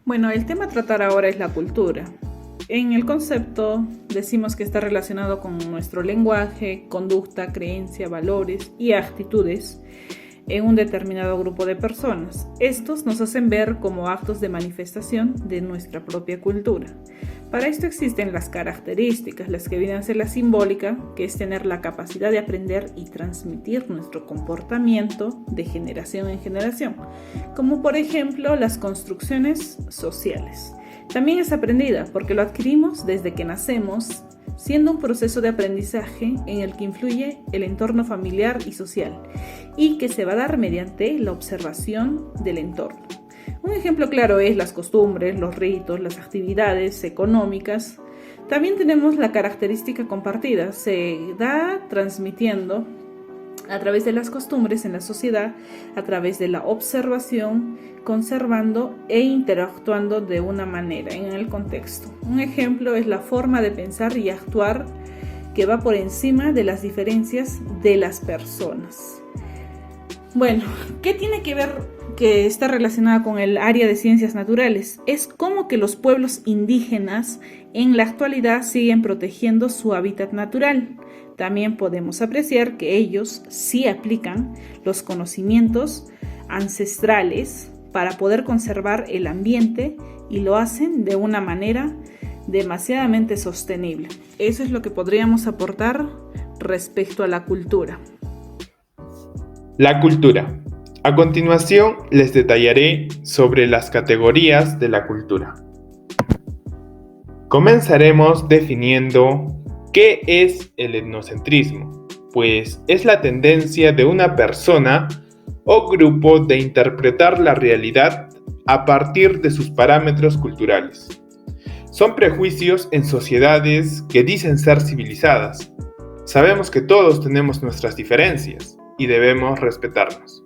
Bueno, el tema a tratar ahora es la cultura. En el concepto decimos que está relacionado con nuestro lenguaje, conducta, creencia, valores y actitudes en un determinado grupo de personas. Estos nos hacen ver como actos de manifestación de nuestra propia cultura. Para esto existen las características, las que vienen a ser la simbólica, que es tener la capacidad de aprender y transmitir nuestro comportamiento de generación en generación, como por ejemplo las construcciones sociales. También es aprendida porque lo adquirimos desde que nacemos, siendo un proceso de aprendizaje en el que influye el entorno familiar y social y que se va a dar mediante la observación del entorno. Un ejemplo claro es las costumbres, los ritos, las actividades económicas. También tenemos la característica compartida, se da transmitiendo a través de las costumbres en la sociedad, a través de la observación, conservando e interactuando de una manera en el contexto. Un ejemplo es la forma de pensar y actuar que va por encima de las diferencias de las personas. Bueno, ¿qué tiene que ver que está relacionada con el área de ciencias naturales? Es cómo que los pueblos indígenas en la actualidad siguen protegiendo su hábitat natural. También podemos apreciar que ellos sí aplican los conocimientos ancestrales para poder conservar el ambiente y lo hacen de una manera demasiadamente sostenible. Eso es lo que podríamos aportar respecto a la cultura. La cultura. A continuación les detallaré sobre las categorías de la cultura. Comenzaremos definiendo qué es el etnocentrismo, pues es la tendencia de una persona o grupo de interpretar la realidad a partir de sus parámetros culturales. Son prejuicios en sociedades que dicen ser civilizadas. Sabemos que todos tenemos nuestras diferencias y debemos respetarnos.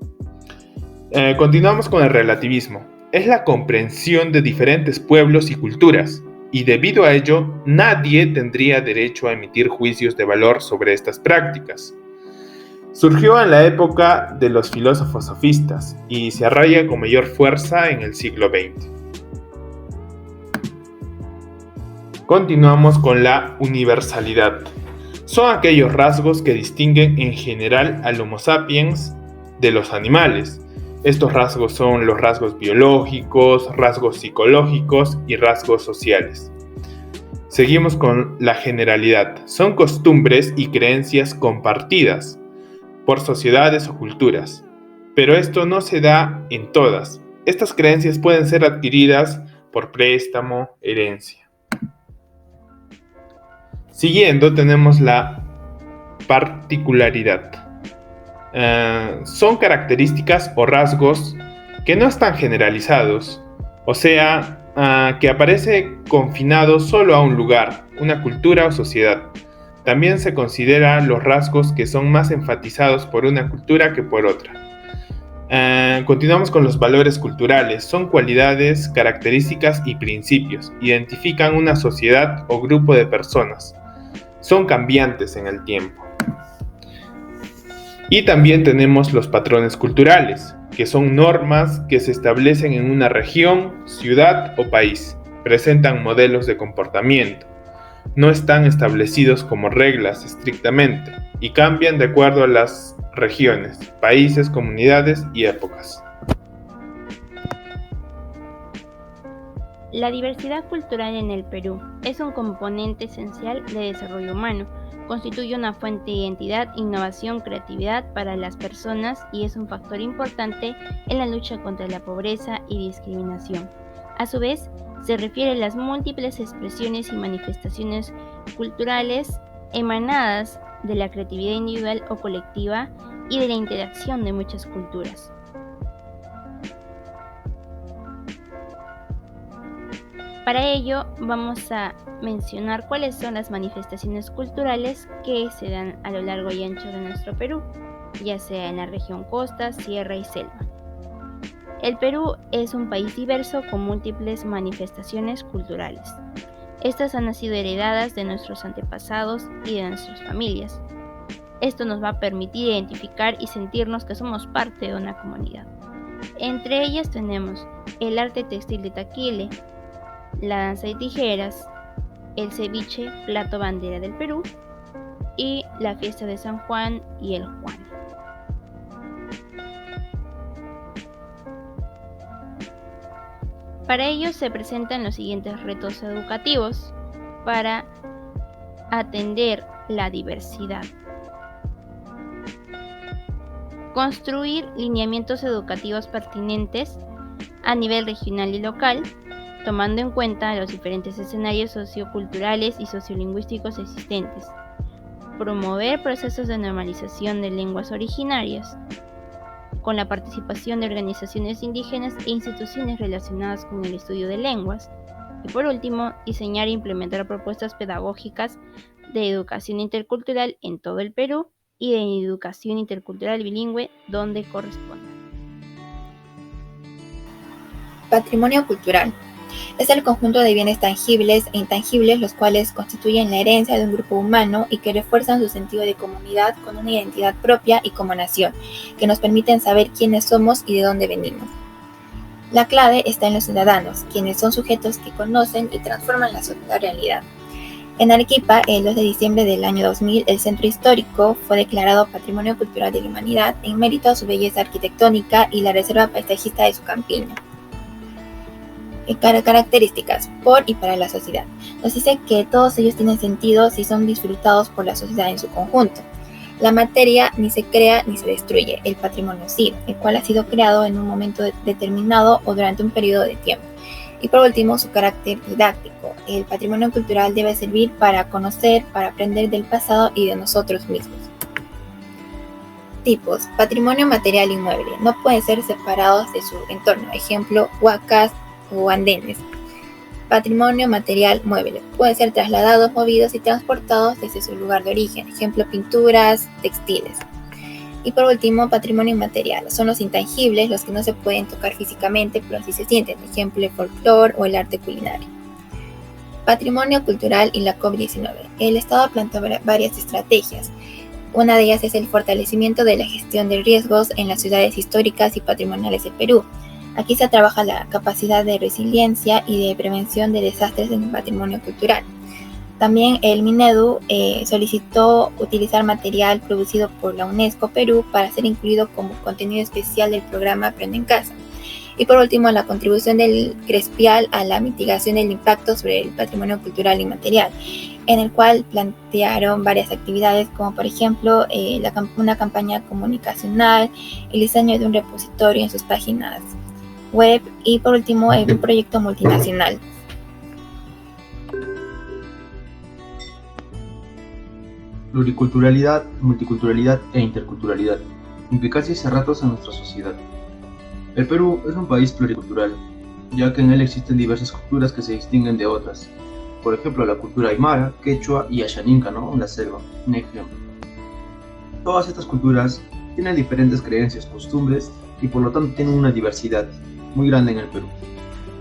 Continuamos con el relativismo. Es la comprensión de diferentes pueblos y culturas, y debido a ello, nadie tendría derecho a emitir juicios de valor sobre estas prácticas. Surgió en la época de los filósofos sofistas y se arraiga con mayor fuerza en el siglo XX. Continuamos con la universalidad. Son aquellos rasgos que distinguen en general al Homo sapiens de los animales. Estos rasgos son los rasgos biológicos, rasgos psicológicos y rasgos sociales. Seguimos con la generalidad. Son costumbres y creencias compartidas por sociedades o culturas, pero esto no se da en todas. Estas creencias pueden ser adquiridas por préstamo, herencia. Siguiendo tenemos la particularidad. Son características o rasgos que no están generalizados, o sea, que aparece confinado solo a un lugar, una cultura o sociedad. También se considera los rasgos que son más enfatizados por una cultura que por otra. Continuamos con los valores culturales. Son cualidades, características y principios. Identifican una sociedad o grupo de personas. Son cambiantes en el tiempo. Y también tenemos los patrones culturales, que son normas que se establecen en una región, ciudad o país. Presentan modelos de comportamiento. No están establecidos como reglas estrictamente y cambian de acuerdo a las regiones, países, comunidades y épocas. La diversidad cultural en el Perú es un componente esencial de desarrollo humano. Constituye una fuente de identidad, innovación, creatividad para las personas y es un factor importante en la lucha contra la pobreza y discriminación. A su vez, se refiere a las múltiples expresiones y manifestaciones culturales emanadas de la creatividad individual o colectiva y de la interacción de muchas culturas. Para ello, vamos a mencionar cuáles son las manifestaciones culturales que se dan a lo largo y ancho de nuestro Perú, ya sea en la región costa, sierra y selva. El Perú es un país diverso con múltiples manifestaciones culturales. Estas han sido heredadas de nuestros antepasados y de nuestras familias. Esto nos va a permitir identificar y sentirnos que somos parte de una comunidad. Entre ellas tenemos el arte textil de Taquile, la danza de tijeras, el ceviche, plato bandera del Perú, y la fiesta de San Juan y el Juan. Para ello se presentan los siguientes retos educativos para atender la diversidad. Construir lineamientos educativos pertinentes a nivel regional y local, tomando en cuenta los diferentes escenarios socioculturales y sociolingüísticos existentes. Promover procesos de normalización de lenguas originarias, con la participación de organizaciones indígenas e instituciones relacionadas con el estudio de lenguas. Y por último, diseñar e implementar propuestas pedagógicas de educación intercultural en todo el Perú y de educación intercultural bilingüe donde corresponda. Patrimonio cultural. Es el conjunto de bienes tangibles e intangibles los cuales constituyen la herencia de un grupo humano y que refuerzan su sentido de comunidad con una identidad propia y como nación, que nos permiten saber quiénes somos y de dónde venimos. La clave está en los ciudadanos, quienes son sujetos que conocen y transforman la realidad. En Arequipa, el 2 de diciembre del año 2000, el centro histórico fue declarado Patrimonio Cultural de la Humanidad en mérito a su belleza arquitectónica y la reserva paisajista de su campiño. Características por y para la sociedad. Nos dice que todos ellos tienen sentido si son disfrutados por la sociedad en su conjunto. La materia ni se crea ni se destruye, el patrimonio sí, el cual ha sido creado en un momento determinado o durante un periodo de tiempo. Y por último, su carácter didáctico. El patrimonio cultural debe servir para conocer, para aprender del pasado y de nosotros mismos. Tipos: patrimonio material inmueble. No pueden ser separados de su entorno. Ejemplo, huacas o andenes. Patrimonio material mueble. Pueden ser trasladados, movidos y transportados desde su lugar de origen. Ejemplo, pinturas, textiles. Y por último, patrimonio inmaterial. Son los intangibles, los que no se pueden tocar físicamente, pero sí se sienten. Ejemplo, el folclore o el arte culinario. Patrimonio cultural y la COVID-19. El Estado planteó varias estrategias. Una de ellas es el fortalecimiento de la gestión de riesgos en las ciudades históricas y patrimoniales del Perú. Aquí se trabaja la capacidad de resiliencia y de prevención de desastres en el patrimonio cultural. También el Minedu solicitó utilizar material producido por la UNESCO Perú para ser incluido como contenido especial del programa Aprende en Casa. Y por último, la contribución del Crespial a la mitigación del impacto sobre el patrimonio cultural inmaterial, en el cual plantearon varias actividades como por ejemplo una campaña comunicacional, el diseño de un repositorio en sus páginas web y por último un proyecto multinacional. Pluriculturalidad, multiculturalidad e interculturalidad, implicancias y retos en nuestra sociedad. El Perú es un país pluricultural, ya que en él existen diversas culturas que se distinguen de otras. Por ejemplo, la cultura aymara, quechua y ashaninka, en la selva, un ejemplo. Todas estas culturas tienen diferentes creencias, costumbres y por lo tanto tienen una diversidad muy grande en el Perú.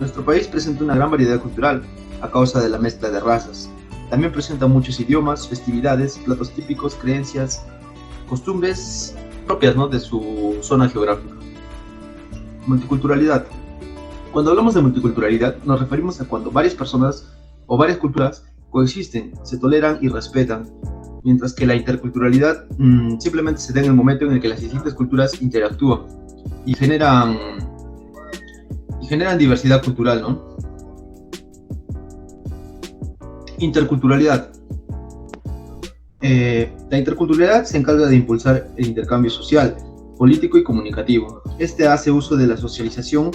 Nuestro país presenta una gran variedad cultural a causa de la mezcla de razas. También presenta muchos idiomas, festividades, platos típicos, creencias, costumbres propias de su zona geográfica. Multiculturalidad. Cuando hablamos de multiculturalidad nos referimos a cuando varias personas o varias culturas coexisten, se toleran y respetan, mientras que la interculturalidad simplemente se da en el momento en el que las distintas culturas interactúan y generan diversidad cultural, Interculturalidad. La interculturalidad se encarga de impulsar el intercambio social, político y comunicativo. Este hace uso de la socialización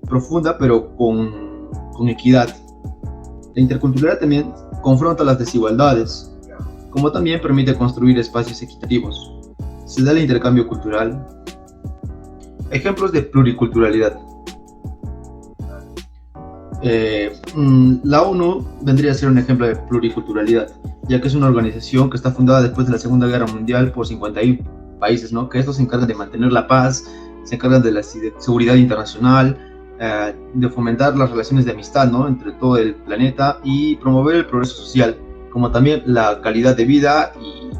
profunda pero con equidad. La interculturalidad también confronta las desigualdades, como también permite construir espacios equitativos. Se da el intercambio cultural. Ejemplos de pluriculturalidad. La ONU vendría a ser un ejemplo de pluriculturalidad, ya que es una organización que está fundada después de la Segunda Guerra Mundial por 51 países, que estos se encargan de mantener la paz, se encargan de la seguridad internacional, de fomentar las relaciones de amistad, entre todo el planeta y promover el progreso social, como también la calidad de vida y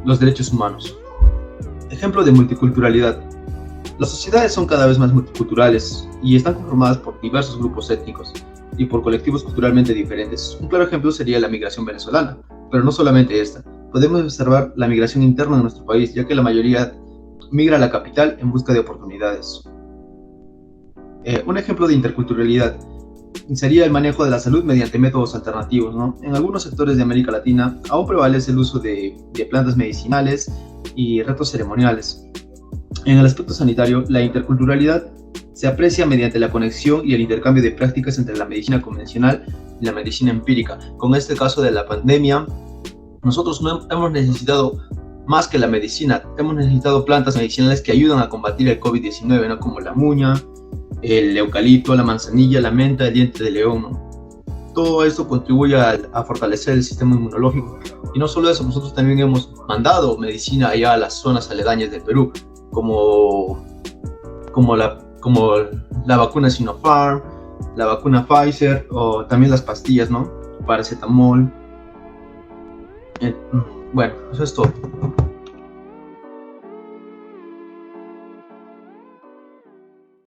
los derechos humanos. Ejemplo de multiculturalidad. Las sociedades son cada vez más multiculturales y están conformadas por diversos grupos étnicos y por colectivos culturalmente diferentes. Un claro ejemplo sería la migración venezolana, pero no solamente esta. Podemos observar la migración interna de nuestro país, ya que la mayoría migra a la capital en busca de oportunidades. Un ejemplo de interculturalidad sería el manejo de la salud mediante métodos alternativos, ¿no? En algunos sectores de América Latina aún prevalece el uso de plantas medicinales y ritos ceremoniales. En el aspecto sanitario, la interculturalidad se aprecia mediante la conexión y el intercambio de prácticas entre la medicina convencional y la medicina empírica. Con este caso de la pandemia, nosotros no hemos necesitado más que la medicina, hemos necesitado plantas medicinales que ayudan a combatir el COVID-19, ¿no? Como la muña, el eucalipto, la manzanilla, la menta, el diente de león, ¿no? Todo esto contribuye a fortalecer el sistema inmunológico. Y no solo eso, nosotros también hemos mandado medicina allá a las zonas aledañas del Perú, como la vacuna Sinopharm, la vacuna Pfizer, o también las pastillas, ¿no? Paracetamol. Bueno, eso es todo.